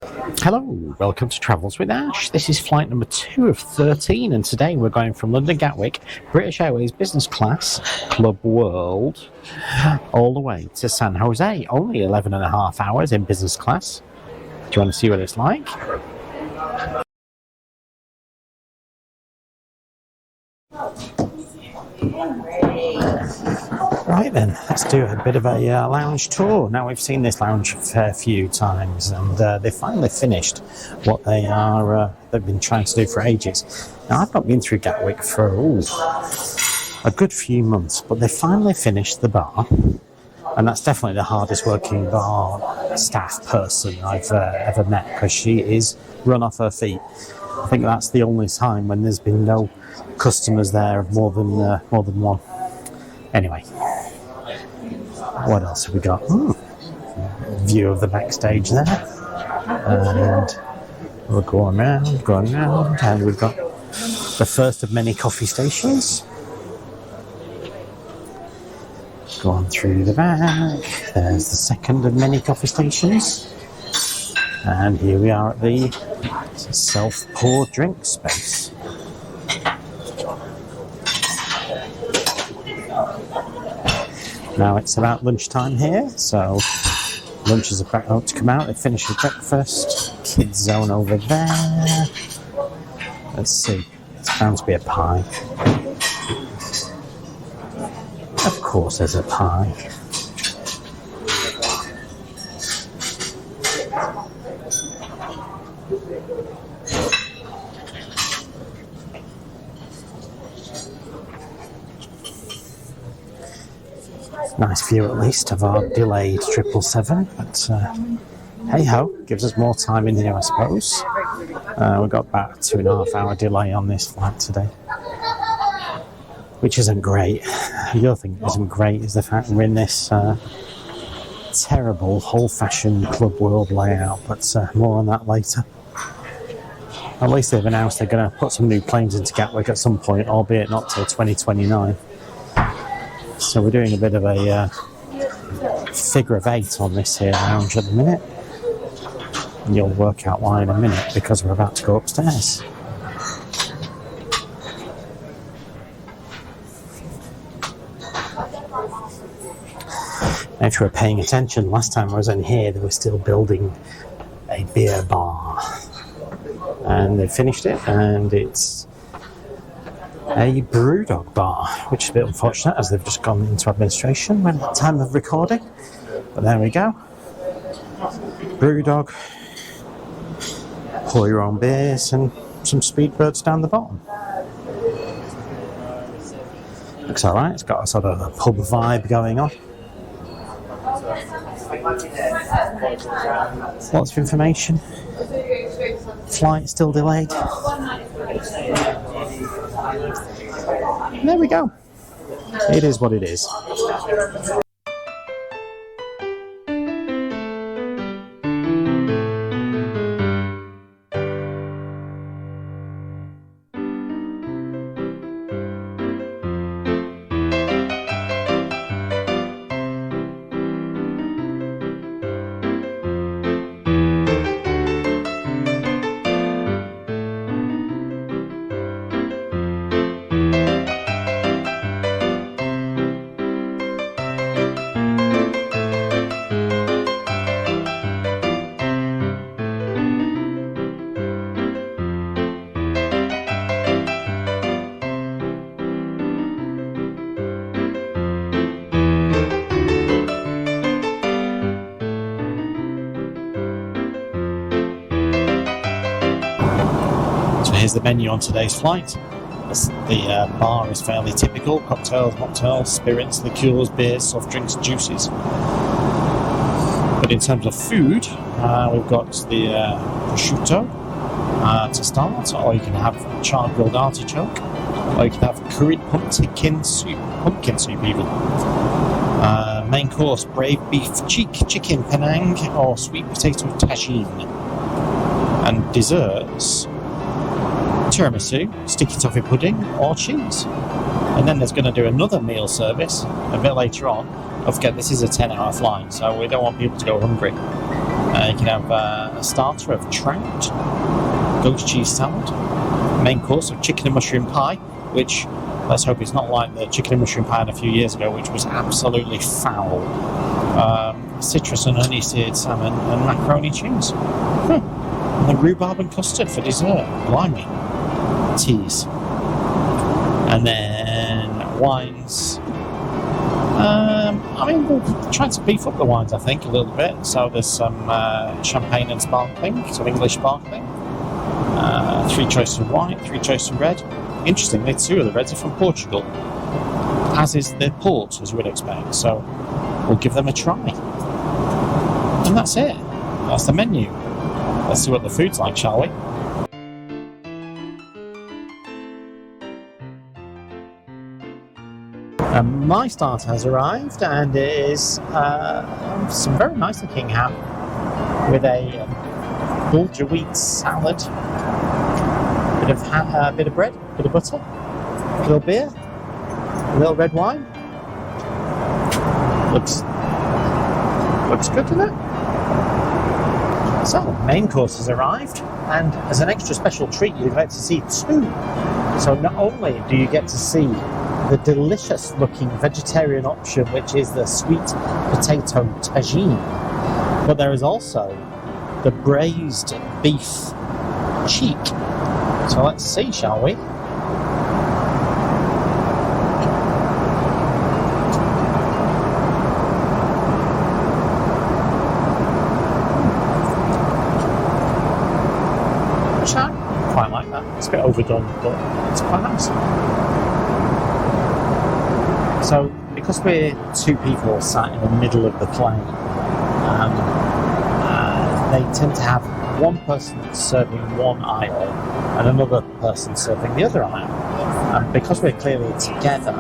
Hello, welcome to Travels with Ash. This is flight number 2 of 13, and today we're going from London Gatwick, British Airways business class, Club World, all the way to San Jose. Only 11 and a half hours in business class. Do you want to see what it's like? Right then, let's do a bit of a lounge tour. Now, we've seen this lounge a fair few times, and they finally finished what they've been trying to do for ages. Now, I've not been through Gatwick for a good few months, but they finally finished the bar, and that's definitely the hardest working bar staff person I've ever met, because she is run off her feet. I think that's the only time when there's been no customers there of more than one. Anyway, what else have we got? View of the backstage there, and we're going round, and we've got the first of many coffee stations. Going through the back, there's the second of many coffee stations, and here we are at the self-poured drink space. Now it's about lunchtime here, so lunch is about to come out. They finished with breakfast. Kids zone over there. Let's see. It's bound to be a pie. Of course there's a pie. Nice view at least of our delayed 777, but hey ho, gives us more time in here, I suppose. We've got about a 2.5 hour delay on this flight today, which isn't great. The other thing that isn't great is the fact we're in this terrible old-fashioned Club World layout, but more on that later. At least they've announced they're going to put some new planes into Gatwick at some point, albeit not till 2029. So we're doing a bit of a figure of 8 on this here lounge at the minute. And you'll work out why in a minute, because we're about to go upstairs. If you were paying attention, last time I was in here, they were still building a beer bar. And they finished it, and it's a Brewdog bar, which is a bit unfortunate as they've just gone into administration at the time of recording. But there we go. Brewdog. Pour your own beers and some Speedbirds down the bottom. Looks alright, it's got a sort of a pub vibe going on. Lots of information. Flight still delayed. There we go. It is what it is. Here's the menu on today's flight. The bar is fairly typical: cocktails, mocktails, spirits, liqueurs, beers, soft drinks, juices. But in terms of food, we've got the prosciutto to start, or you can have charred grilled artichoke, or you can have curried pumpkin soup even. Main course: brave beef cheek, chicken penang, or sweet potato tagine. And desserts: tiramisu, sticky toffee pudding, or cheese. And then there's going to do another meal service a bit later on. Don't forget, this is a 10-hour flight, so we don't want people to go hungry. You can have a starter of trout, ghost cheese salad, main course of chicken and mushroom pie, which let's hope it's not like the chicken and mushroom pie I had a few years ago, which was absolutely foul. Citrus and honey seared salmon and macaroni cheese. And then rhubarb and custard for dessert. Blimey. Teas. And then wines. We're trying to beef up the wines, I think, a little bit. So there's some champagne and sparkling, some English sparkling. 3 choices of white, 3 choices of red. Interestingly, 2 of the reds are from Portugal, as is the port, as you would expect. So we'll give them a try. And that's it. That's the menu. Let's see what the food's like, shall we? My starter has arrived, and it is some very nice looking ham with a bulgur wheat salad, a bit of bread, a bit of butter, a little beer, a little red wine. Looks good, doesn't it? So, main course has arrived, and as an extra special treat, you get to see 2. So not only do you get to see the delicious looking vegetarian option, which is the sweet potato tagine, but there is also the braised beef cheek. So let's see, shall we? I quite like that. It's a bit overdone, but it's quite nice. So, because we're 2 people sat in the middle of the plane, they tend to have one person serving one aisle and another person serving the other aisle. And because we're clearly together,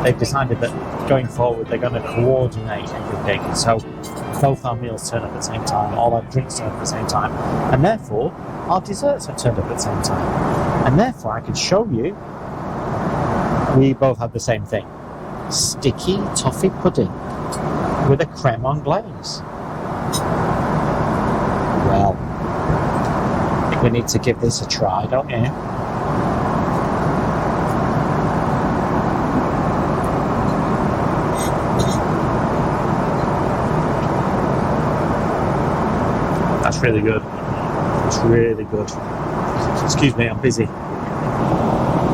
they've decided that going forward they're going to coordinate everything. So both our meals turn up at the same time, all our drinks turn up at the same time, and therefore our desserts have turned up at the same time. And therefore I could show you we both have the same thing. Sticky toffee pudding with a creme anglaise. Well, I think we need to give this a try, don't you? That's really good. It's really good. Excuse me, I'm busy.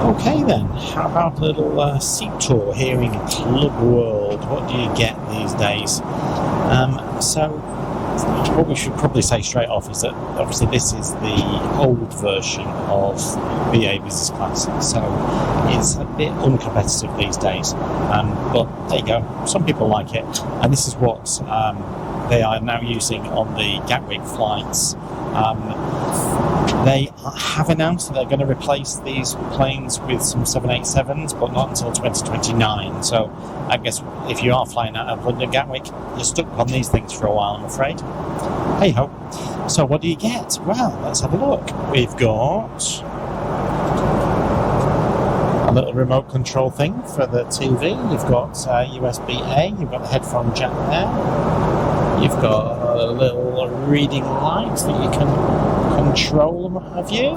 Okay then, how about a little seat tour here in Club World? What do you get these days? So, what we should probably say straight off is that obviously this is the old version of BA Business Class, so it's a bit uncompetitive these days. But there you go, some people like it, and this is what they are now using on the Gatwick flights. They have announced that they're going to replace these planes with some 787s, but not until 2029. So I guess if you are flying out of London Gatwick, you're stuck on these things for a while, I'm afraid. Hey ho. So what do you get? Well, let's have a look. We've got a little remote control thing for the TV. You've got USB-A. You've got the headphone jack there. You've got a little reading light that you can control and what have you.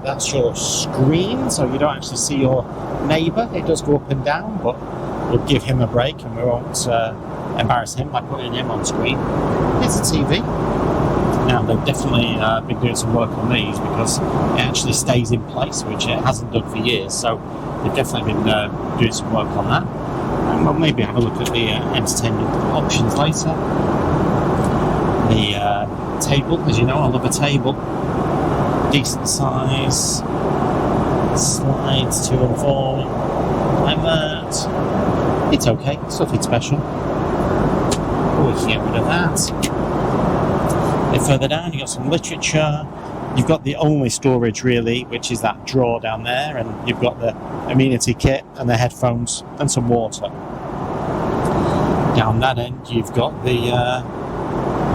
That's your screen, so you don't actually see your neighbour. It does go up and down, but we'll give him a break and we won't embarrass him by putting him on screen. Here's the TV. Now, they've definitely been doing some work on these because it actually stays in place, which it hasn't done for years, so they've definitely been doing some work on that. And we'll maybe have a look at the entertainment options later. The table, as you know, I love a table. Decent size, slides to and fro, like that. It's okay, it's nothing special. Oh, we can get rid of that. A bit further down, you've got some literature. You've got the only storage really, which is that drawer down there, and you've got the amenity kit and the headphones and some water. Down that end, you've got the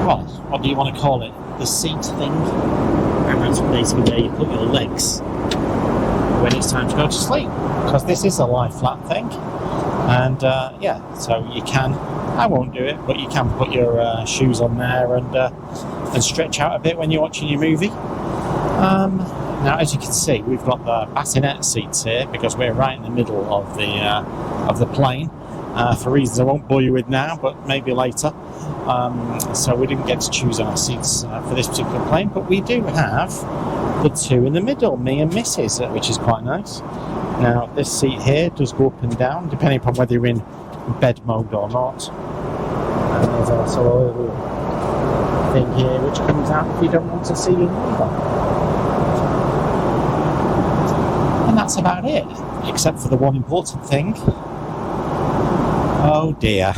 well, what do you want to call it? The seat thing. And that's basically where you put your legs when it's time to go to sleep. Because this is a lie flat thing. And yeah, so you can I won't do it, but you can put your shoes on there and stretch out a bit when you're watching your movie. Now, as you can see, we've got the bassinet seats here because we're right in the middle of the plane. For reasons I won't bore you with now, but maybe later. So we didn't get to choose our seats for this particular plane, but we do have the two in the middle, me and Mrs., which is quite nice. Now, this seat here does go up and down, depending upon whether you're in bed mode or not. And there's also a little thing here which comes out if you don't want to see your neighbour. And that's about it, except for the one important thing. Oh dear.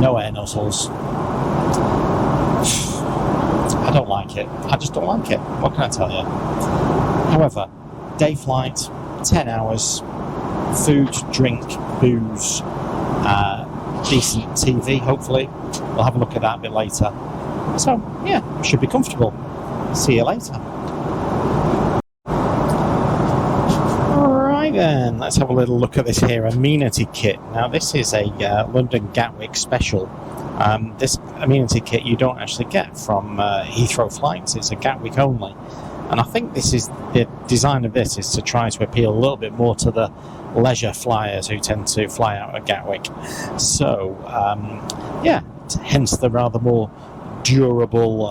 No air nozzles. I don't like it. I just don't like it. What can I tell you? However, day flight, 10 hours, food, drink, booze, decent TV, hopefully. We'll have a look at that a bit later. So, yeah, should be comfortable. See you later. Alright then, let's have a little look at this here Amenity kit. Now, this is a London Gatwick special. This Amenity kit you don't actually get from Heathrow flights, it's a Gatwick only. And I think the design of this is to try to appeal a little bit more to the leisure flyers who tend to fly out of Gatwick. So, yeah, hence the rather more durable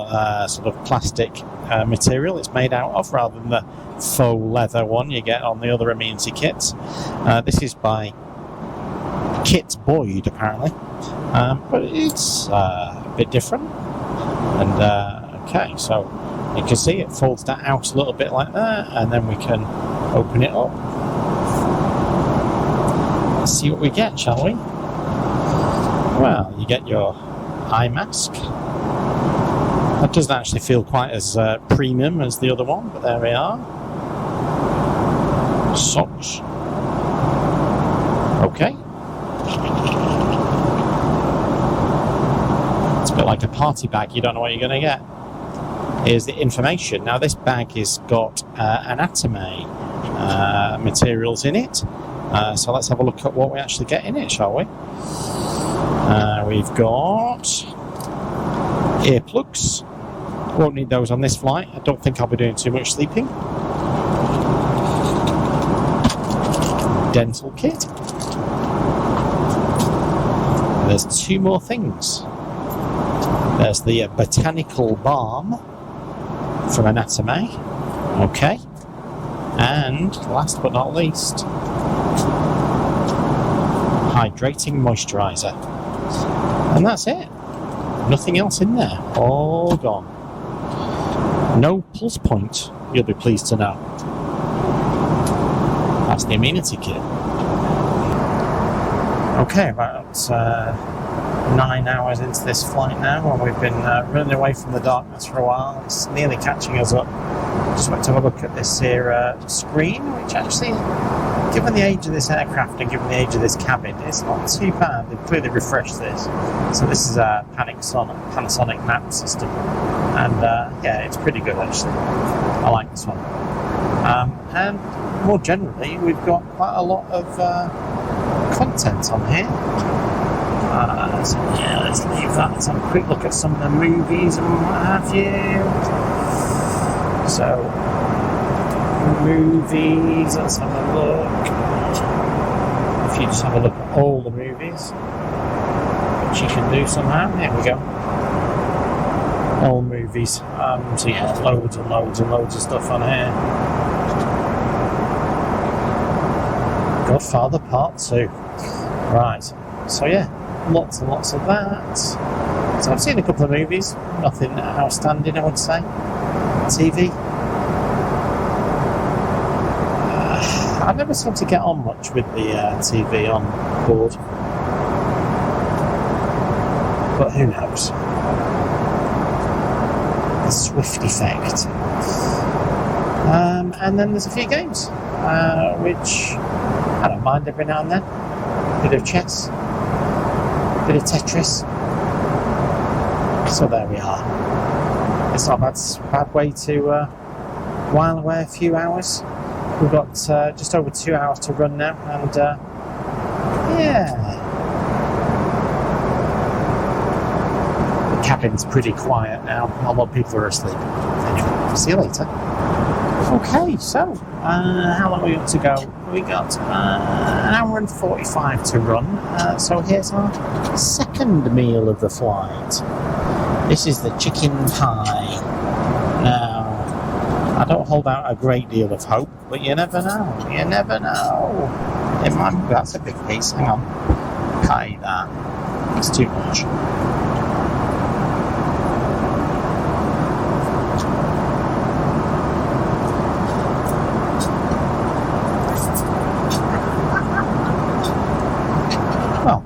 sort of plastic material it's made out of, rather than the faux leather one you get on the other Amenity kits. This is by Kit Boyd, apparently, but it's a bit different. And okay, so you can see it folds that out a little bit like that, and then we can open it up. Let's see what we get, shall we? Well, you get your eye mask. That doesn't actually feel quite as premium as the other one, but there we are. Socks. Okay. It's a bit like a party bag, you don't know what you're going to get. Here's the information. Now, this bag has got Amenity materials in it. So let's have a look at what we actually get in it, shall we? We've got earplugs. Won't need those on this flight. I don't think I'll be doing too much sleeping. Dental kit. And there's two more things. There's the botanical balm from Amenity. Okay. And last but not least, hydrating moisturiser. And that's it. Nothing else in there. All gone. No pulse point, you'll be pleased to know. That's the Amenity kit. Okay, about 9 hours into this flight now, and we've been running away from the darkness for a while. It's nearly catching us up. Just want to have a look at this here screen, which actually, given the age of this aircraft and given the age of this cabin, it's not too bad. They've clearly refreshed this. So this is a Panasonic map system, and yeah, it's pretty good actually. I like this one. And more generally, we've got quite a lot of content on here. So yeah, let's leave that. Let's have a quick look at some of the movies and what have you. So, movies, let's have a look. If you just have a look at all the movies, which you can do somehow, there we go. All movies. So yeah, loads and loads and loads of stuff on here. Godfather Part 2. Right, so yeah, lots and lots of that. So I've seen a couple of movies, nothing outstanding I would say. TV. I never seem to get on much with the TV on board. But who knows? The Swift effect. And then there's a few games, which I don't mind every now and then. Bit of chess, bit of Tetris. So there we are. It's not a bad way to while away a few hours. We've got just over 2 hours to run now, and Yeah. The cabin's pretty quiet now. Not a lot of people are asleep. Anyway, see you later. Okay, so how long have we got to go? We got an hour and 45 to run. So here's our second meal of the flight. This is the chicken pie. Now, I don't hold out a great deal of hope, but you never know. You never know. It might be, that's a big piece. Hang on. Can't eat that. It's too much. Well,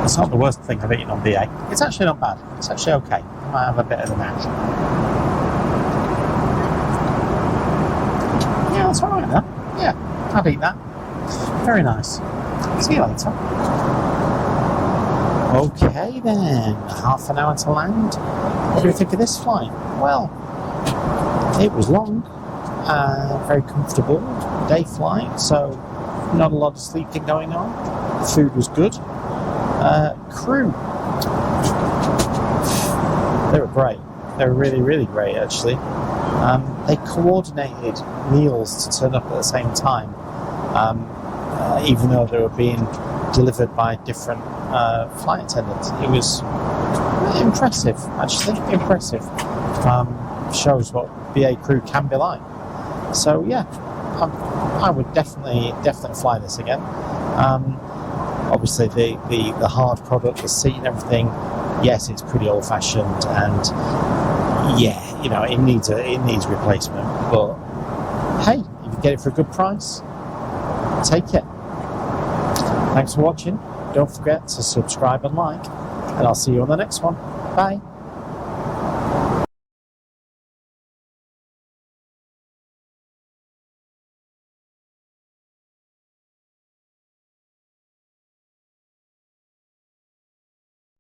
it's not the worst thing I've eaten on BA. It's actually not bad. It's actually okay. I might have a bit of the mash. Yeah, that's alright then. Yeah, I'd eat that. Very nice. See you later. Okay then, half an hour to land. What do you think of this flight? Well, it was long, very comfortable day flight, so not a lot of sleeping going on. The food was good. Crew, they were great. They were really, really great actually. They coordinated meals to turn up at the same time, even though they were being delivered by different flight attendants. It was impressive, actually, impressive. Shows what BA crew can be like. So yeah, I would definitely fly this again. Obviously, the hard product, the seat and everything, yes, it's pretty old-fashioned, and yeah, you know, it needs replacement. But hey, if you get it for a good price, take it. Thanks for watching. Don't forget to subscribe and like, and I'll see you on the next one. Bye.